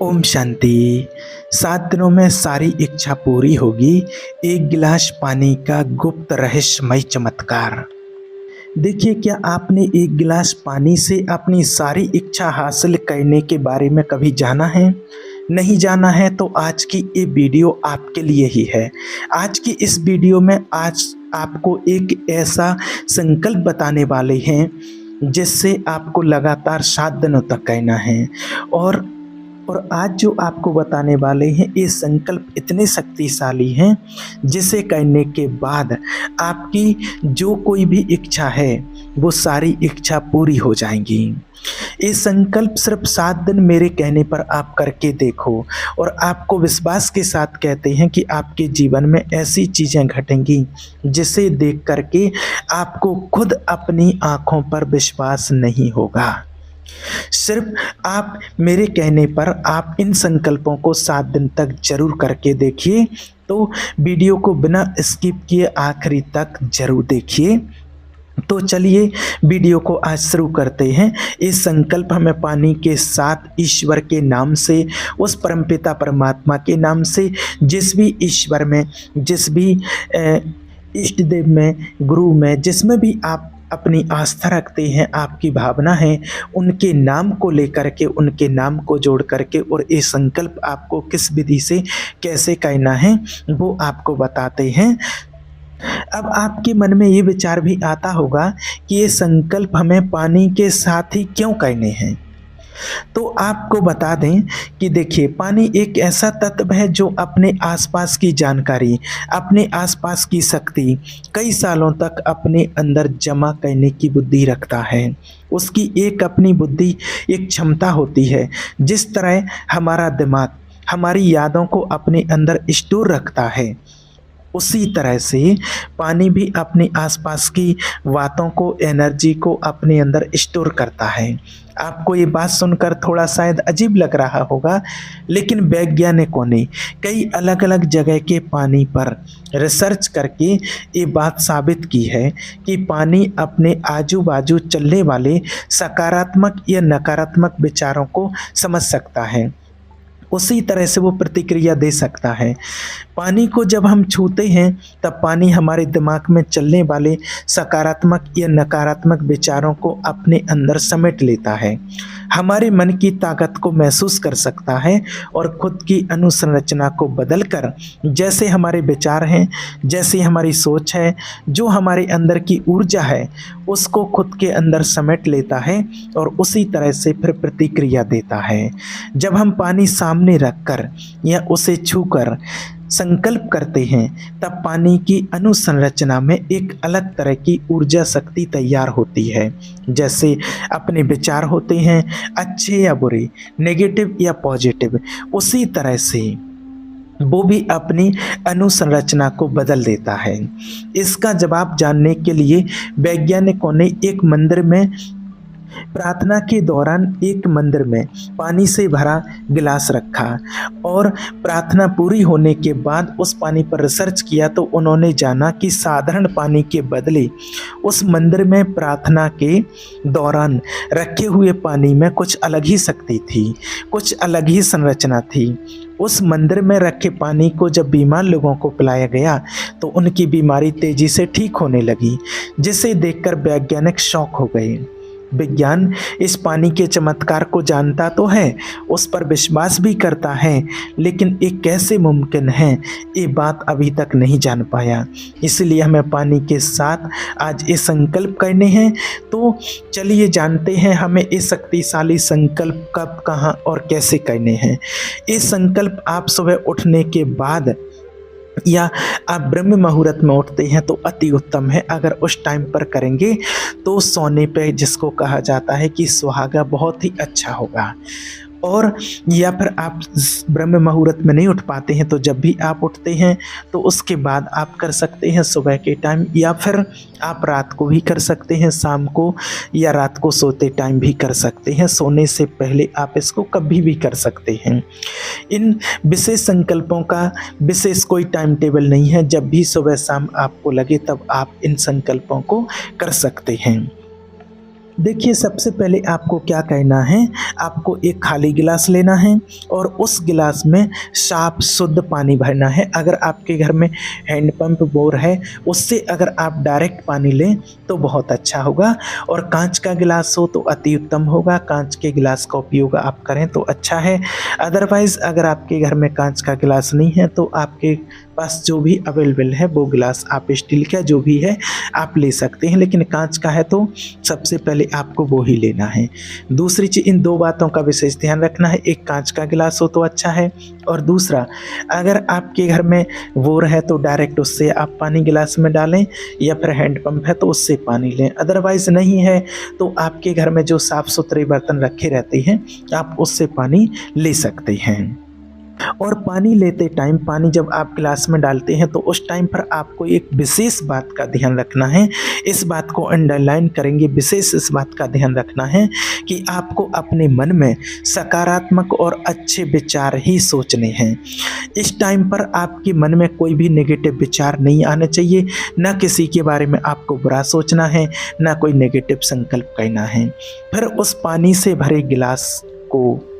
ओम शांति। 7 दिनों में सारी इच्छा पूरी होगी। एक गिलास पानी का गुप्त रहस्यमय चमत्कार। देखिए, क्या आपने एक गिलास पानी से अपनी सारी इच्छा हासिल करने के बारे में कभी जाना है? नहीं जाना है तो आज की ये वीडियो आपके लिए ही है। आज की इस वीडियो में आज आपको एक ऐसा संकल्प बताने वाले हैं जिससे आपको लगातार 7 दिनों तक कहना है। और आज जो आपको बताने वाले हैं ये संकल्प इतने शक्तिशाली हैं जिसे करने के बाद आपकी जो कोई भी इच्छा है वो सारी इच्छा पूरी हो जाएंगी। ये संकल्प सिर्फ 7 दिन मेरे कहने पर आप करके देखो और आपको विश्वास के साथ कहते हैं कि आपके जीवन में ऐसी चीज़ें घटेंगी जिसे देख करके आपको खुद अपनी आँखों पर विश्वास नहीं होगा। सिर्फ आप मेरे कहने पर आप इन संकल्पों को 7 दिन तक जरूर करके देखिए। तो वीडियो को बिना स्किप किए आखिरी तक जरूर देखिए। तो चलिए वीडियो को आज शुरू करते हैं। इस संकल्प हमें पानी के साथ ईश्वर के नाम से, उस परमपिता परमात्मा के नाम से, जिस भी ईश्वर में, जिस भी इष्ट देव में, गुरु में, जिसमें भी आप अपनी आस्था रखते हैं, आपकी भावना है, उनके नाम को लेकर के, उनके नाम को जोड़ करके और ये संकल्प आपको किस विधि से कैसे कहना है वो आपको बताते हैं। अब आपके मन में ये विचार भी आता होगा कि ये संकल्प हमें पानी के साथ ही क्यों कहने हैं। तो आपको बता दें कि देखिए, पानी एक ऐसा तत्व है जो अपने आसपास की जानकारी, अपने आसपास की शक्ति कई सालों तक अपने अंदर जमा करने की बुद्धि रखता है। उसकी एक अपनी बुद्धि, एक क्षमता होती है। जिस तरह हमारा दिमाग हमारी यादों को अपने अंदर स्टोर रखता है, उसी तरह से पानी भी अपने आसपास की बातों को, एनर्जी को अपने अंदर स्टोर करता है। आपको ये बात सुनकर थोड़ा शायद अजीब लग रहा होगा, लेकिन वैज्ञानिकों ने कई अलग अलग जगह के पानी पर रिसर्च करके ये बात साबित की है कि पानी अपने आजू बाजू चलने वाले सकारात्मक या नकारात्मक विचारों को समझ सकता है, उसी तरह से वो प्रतिक्रिया दे सकता है। पानी को जब हम छूते हैं तब पानी हमारे दिमाग में चलने वाले सकारात्मक या नकारात्मक विचारों को अपने अंदर समेट लेता है, हमारे मन की ताकत को महसूस कर सकता है और खुद की अनुसंरचना को बदलकर, जैसे हमारे विचार हैं, जैसी हमारी सोच है, जो हमारे अंदर की ऊर्जा है, उसको खुद के अंदर समेट लेता है और उसी तरह से फिर प्रतिक्रिया देता है। जब हम पानी सामने रखकर या उसे छूकर संकल्प करते हैं तब पानी की अनुसंरचना में एक अलग तरह की ऊर्जा शक्ति तैयार होती है। जैसे अपने विचार होते हैं, अच्छे या बुरे, नेगेटिव या पॉजिटिव, उसी तरह से वो भी अपनी अनुसंरचना को बदल देता है। इसका जवाब जानने के लिए वैज्ञानिकों ने एक मंदिर में प्रार्थना के दौरान एक मंदिर में पानी से भरा गिलास रखा और प्रार्थना पूरी होने के बाद उस पानी पर रिसर्च किया तो उन्होंने जाना कि साधारण पानी के बदले उस मंदिर में प्रार्थना के दौरान रखे हुए पानी में कुछ अलग ही शक्ति थी, कुछ अलग ही संरचना थी। उस मंदिर में रखे पानी को जब बीमार लोगों को पिलाया गया तो उनकी बीमारी तेजी से ठीक होने लगी, जिसे देखकर वैज्ञानिक शॉक हो गए। विज्ञान इस पानी के चमत्कार को जानता तो है, उस पर विश्वास भी करता है, लेकिन ये कैसे मुमकिन है ये बात अभी तक नहीं जान पाया। इसलिए हमें पानी के साथ आज ये संकल्प करने हैं। तो चलिए जानते हैं हमें ये शक्तिशाली संकल्प कब, कहाँ और कैसे करने हैं। ये संकल्प आप सुबह उठने के बाद या आप ब्रह्म मुहूर्त में उठते हैं तो अति उत्तम है। अगर उस टाइम पर करेंगे तो सोने पे, जिसको कहा जाता है कि सुहागा, बहुत ही अच्छा होगा। और या फिर आप ब्रह्म मुहूर्त में नहीं उठ पाते हैं तो जब भी आप उठते हैं तो उसके बाद आप कर सकते हैं सुबह के टाइम, या फिर आप रात को भी कर सकते हैं, शाम को या रात को सोते टाइम भी कर सकते हैं। सोने से पहले आप इसको कभी भी कर सकते हैं। इन विशेष संकल्पों का विशेष कोई टाइम टेबल नहीं है, जब भी सुबह शाम आपको लगे तब आप इन संकल्पों को कर सकते हैं। देखिए, सबसे पहले आपको क्या करना है, आपको एक खाली गिलास लेना है और उस गिलास में साफ शुद्ध पानी भरना है। अगर आपके घर में हैंडपंप बोर है, उससे अगर आप डायरेक्ट पानी लें तो बहुत अच्छा होगा, और कांच का गिलास हो तो अति उत्तम होगा। कांच के गिलास का उपयोग आप करें तो अच्छा है। अदरवाइज़ अगर आपके घर में कांच का गिलास नहीं है तो आपके पास जो भी अवेलेबल है वो गिलास आप स्टील का जो भी है आप ले सकते हैं, लेकिन कांच का है तो सबसे पहले आपको वो ही लेना है। दूसरी चीज़, इन दो बातों का विशेष ध्यान रखना है, एक कांच का गिलास हो तो अच्छा है, और दूसरा अगर आपके घर में बोर है तो डायरेक्ट उससे आप पानी गिलास में डालें, या फिर हैंडपंप है तो उससे पानी लें। अदरवाइज़ नहीं है तो आपके घर में जो साफ़ सुथरे बर्तन रखे रहते हैं आप उससे पानी ले सकते हैं। और पानी लेते टाइम, पानी जब आप गिलास में डालते हैं तो उस टाइम पर आपको एक विशेष बात का ध्यान रखना है। इस बात को अंडरलाइन करेंगे, विशेष इस बात का ध्यान रखना है कि आपको अपने मन में सकारात्मक और अच्छे विचार ही सोचने हैं। इस टाइम पर आपके मन में कोई भी नेगेटिव विचार नहीं आने चाहिए, ना किसी के बारे में आपको बुरा सोचना है, ना कोई नेगेटिव संकल्प करना है। फिर उस पानी से भरे गिलास को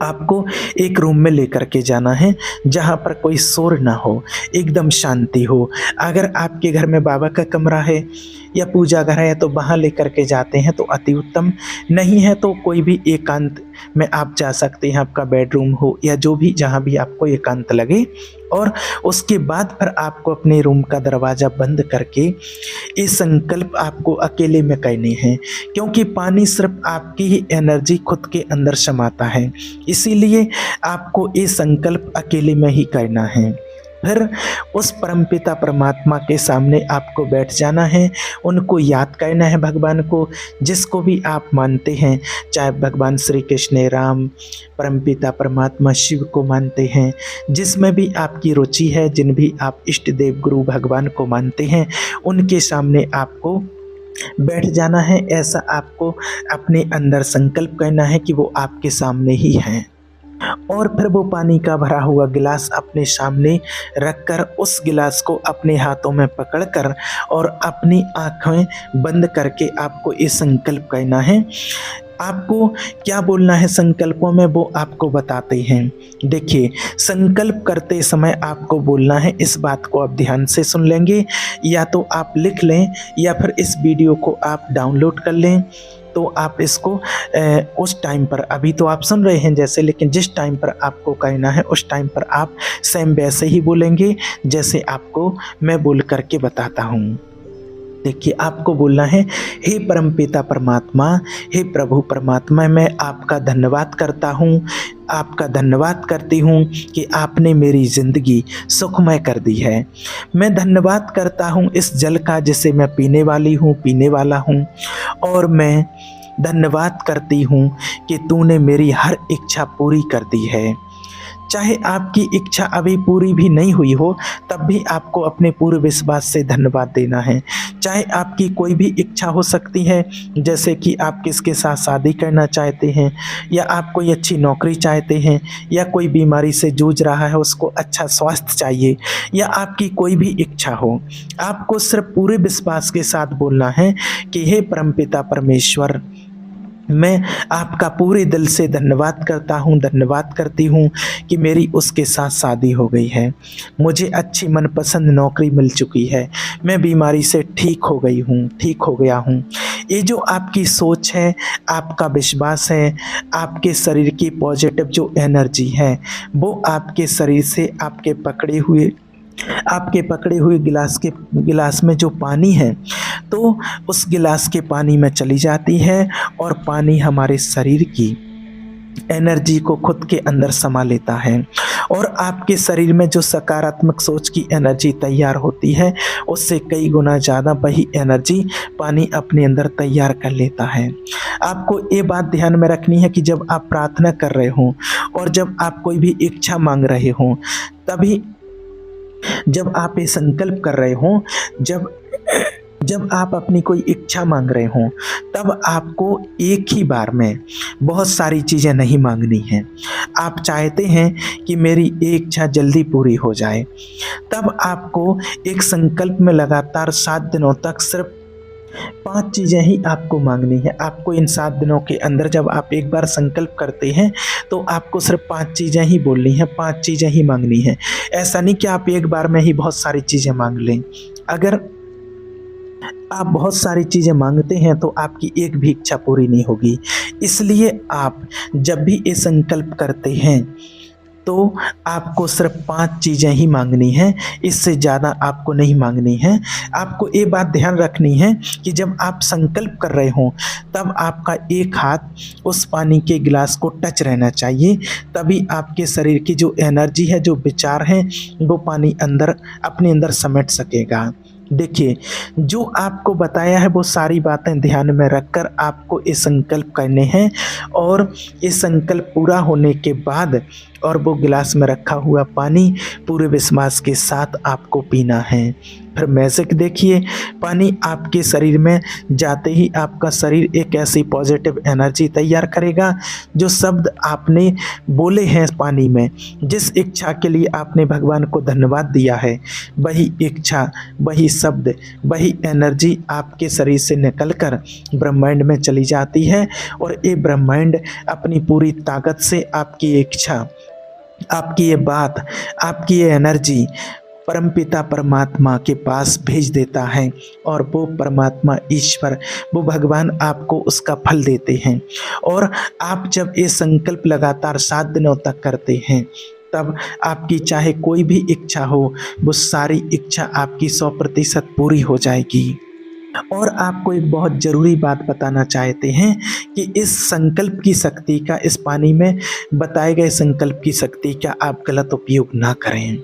आपको एक रूम में लेकर के जाना है जहाँ पर कोई शोर ना हो, एकदम शांति हो। अगर आपके घर में बाबा का कमरा है या पूजा घर है तो वहाँ लेकर के जाते हैं तो अति उत्तम, नहीं है तो कोई भी एकांत में आप जा सकते हैं, आपका बेडरूम हो या जो भी, जहाँ भी आपको एकांत लगे। और उसके बाद फिर आपको अपने रूम का दरवाज़ा बंद करके ये संकल्प आपको अकेले में करने हैं, क्योंकि पानी सिर्फ आपकी ही एनर्जी खुद के अंदर समाता है, इसीलिए आपको ये संकल्प अकेले में ही करना है। फिर उस परमपिता परमात्मा के सामने आपको बैठ जाना है, उनको याद करना है, भगवान को, जिसको भी आप मानते हैं, चाहे भगवान श्री कृष्ण, राम, परमपिता परमात्मा शिव को मानते हैं, जिसमें भी आपकी रुचि है, जिन भी आप इष्ट देव गुरु भगवान को मानते हैं, उनके सामने आपको बैठ जाना है। ऐसा आपको अपने अंदर संकल्प करना है कि वो आपके सामने ही हैं, और फिर वो पानी का भरा हुआ गिलास अपने सामने रखकर उस गिलास को अपने हाथों में पकड़कर और अपनी आँखें बंद करके आपको ये संकल्प करना है। आपको क्या बोलना है संकल्पों में वो आपको बताते हैं। देखिए, संकल्प करते समय आपको बोलना है, इस बात को आप ध्यान से सुन लेंगे, या तो आप लिख लें या फिर इस वीडियो को आप डाउनलोड कर लें। तो आप इसको उस टाइम पर, अभी तो आप सुन रहे हैं जैसे, लेकिन जिस टाइम पर आपको कहना है उस टाइम पर आप सेम वैसे ही बोलेंगे जैसे आपको मैं बोल करके बताता हूँ। देखिए, आपको बोलना है, हे परमपिता परमात्मा, हे प्रभु परमात्मा, मैं आपका धन्यवाद करता हूँ, आपका धन्यवाद करती हूँ कि आपने मेरी ज़िंदगी सुखमय कर दी है। मैं धन्यवाद करता हूँ इस जल का जिसे मैं पीने वाली हूँ, पीने वाला हूँ, और मैं धन्यवाद करती हूँ कि तूने मेरी हर इच्छा पूरी कर दी है। चाहे आपकी इच्छा अभी पूरी भी नहीं हुई हो, तब भी आपको अपने पूरे विश्वास से धन्यवाद देना है। चाहे आपकी कोई भी इच्छा हो सकती है, जैसे कि आप किसके साथ शादी करना चाहते हैं, या आप कोई अच्छी नौकरी चाहते हैं, या कोई बीमारी से जूझ रहा है उसको अच्छा स्वास्थ्य चाहिए, या आपकी कोई भी इच्छा हो, आपको सिर्फ पूरे विश्वास के साथ बोलना है कि हे परमपिता परमेश्वर, मैं आपका पूरे दिल से धन्यवाद करता हूँ, धन्यवाद करती हूँ कि मेरी उसके साथ शादी हो गई है, मुझे अच्छी मनपसंद नौकरी मिल चुकी है, मैं बीमारी से ठीक हो गई हूँ, ठीक हो गया हूँ। ये जो आपकी सोच है, आपका विश्वास है, आपके शरीर की पॉजिटिव जो एनर्जी है, वो आपके शरीर से आपके पकड़े हुए गिलास में जो पानी है, तो उस गिलास के पानी में चली जाती है, और पानी हमारे शरीर की एनर्जी को खुद के अंदर समा लेता है, और आपके शरीर में जो सकारात्मक सोच की एनर्जी तैयार होती है, उससे कई गुना ज़्यादा वही एनर्जी पानी अपने अंदर तैयार कर लेता है। आपको ये बात ध्यान में रखनी है कि जब आप प्रार्थना कर रहे हों और जब आप कोई भी इच्छा मांग रहे हों, तभी जब आप ये संकल्प कर रहे हों, जब आप अपनी कोई इच्छा मांग रहे हों, तब आपको एक ही बार में बहुत सारी चीज़ें नहीं मांगनी हैं। आप चाहते हैं कि मेरी ये इच्छा जल्दी पूरी हो जाए, तब आपको एक संकल्प में लगातार 7 दिनों तक सिर्फ 5 चीज़ें ही आपको मांगनी है। आपको इन 7 दिनों के अंदर जब आप एक बार संकल्प करते हैं, तो आपको सिर्फ़ 5 चीज़ें ही बोलनी हैं, 5 चीज़ें ही मांगनी हैं। ऐसा नहीं कि आप एक बार में ही बहुत सारी चीज़ें माँग लें। अगर आप बहुत सारी चीज़ें माँगते हैं तो आपकी एक भी इच्छा पूरी नहीं होगी। इसलिए आप जब भी ये संकल्प करते हैं, तो आपको सिर्फ़ 5 चीज़ें ही माँगनी हैं, इससे ज़्यादा आपको नहीं माँगनी है। आपको ये बात ध्यान रखनी है कि जब आप संकल्प कर रहे हों, तब आपका एक हाथ उस पानी के गिलास को टच रहना चाहिए, तभी आपके शरीर की जो एनर्जी है, जो विचार हैं, वो पानी अंदर अपने अंदर समेट सकेगा। देखिए, जो आपको बताया है वो सारी बातें ध्यान में रखकर आपको ये संकल्प करने हैं और ये संकल्प पूरा होने के बाद और वो गिलास में रखा हुआ पानी पूरे विश्वास के साथ आपको पीना है। फिर मैजिक देखिए, पानी आपके शरीर में जाते ही आपका शरीर एक ऐसी पॉजिटिव एनर्जी तैयार करेगा, जो शब्द आपने बोले हैं पानी में, जिस इच्छा के लिए आपने भगवान को धन्यवाद दिया है, वही इच्छा, वही शब्द, वही एनर्जी आपके शरीर से निकलकर ब्रह्मांड में चली जाती है और ये ब्रह्मांड अपनी पूरी ताकत से आपकी इच्छा, आपकी ये बात, आपकी ये एनर्जी परमपिता परमात्मा के पास भेज देता है और वो परमात्मा ईश्वर, वो भगवान आपको उसका फल देते हैं। और आप जब ये संकल्प लगातार 7 दिनों तक करते हैं, तब आपकी चाहे कोई भी इच्छा हो, वो सारी इच्छा आपकी 100% पूरी हो जाएगी। और आपको एक बहुत ज़रूरी बात बताना चाहते हैं कि इस संकल्प की शक्ति का, इस पानी में बताए गए संकल्प की शक्ति का आप गलत उपयोग ना करें,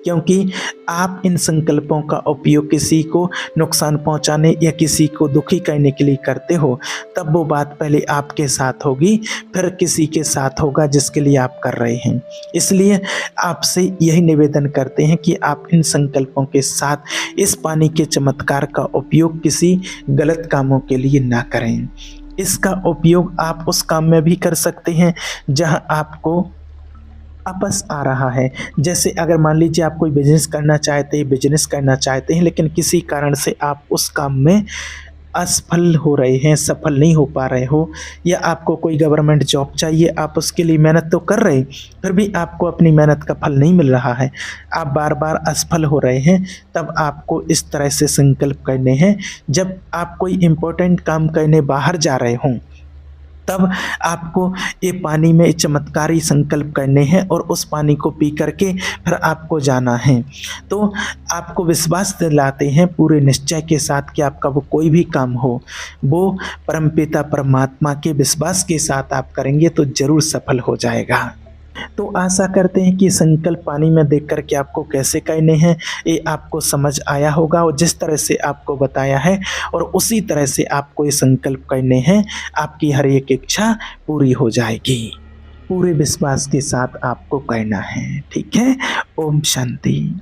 क्योंकि आप इन संकल्पों का उपयोग किसी को नुकसान पहुंचाने या किसी को दुखी करने के लिए करते हो, तब वो बात पहले आपके साथ होगी, फिर किसी के साथ होगा जिसके लिए आप कर रहे हैं। इसलिए आपसे यही निवेदन करते हैं कि आप इन संकल्पों के साथ इस पानी के चमत्कार का उपयोग किसी गलत कामों के लिए ना करें। इसका उपयोग आप उस काम में भी कर सकते हैं जहां आपको आपस आ रहा है। जैसे अगर मान लीजिए आप कोई बिज़नेस करना चाहते हैं, लेकिन किसी कारण से आप उस काम में असफल हो रहे हैं, सफल नहीं हो पा रहे हो, या आपको कोई गवर्नमेंट जॉब चाहिए, आप उसके लिए मेहनत तो कर रहे, फिर भी आपको अपनी मेहनत का फल नहीं मिल रहा है, आप बार बार असफल हो रहे हैं, तब आपको इस तरह से संकल्प करने हैं। जब आप कोई इम्पोर्टेंट काम करने बाहर जा रहे हों, तब आपको ये पानी में चमत्कारी संकल्प करने हैं और उस पानी को पी करके फिर आपको जाना है। तो आपको विश्वास दिलाते हैं पूरे निश्चय के साथ कि आपका वो कोई भी काम हो, वो परमपिता परमात्मा के विश्वास के साथ आप करेंगे तो ज़रूर सफल हो जाएगा। तो आशा करते हैं कि संकल्प पानी में देख कर के आपको कैसे करने हैं ये आपको समझ आया होगा, और जिस तरह से आपको बताया है और उसी तरह से आपको ये संकल्प करने हैं, आपकी हर एक इच्छा पूरी हो जाएगी। पूरे विश्वास के साथ आपको करना है। ठीक है। ओम शांति।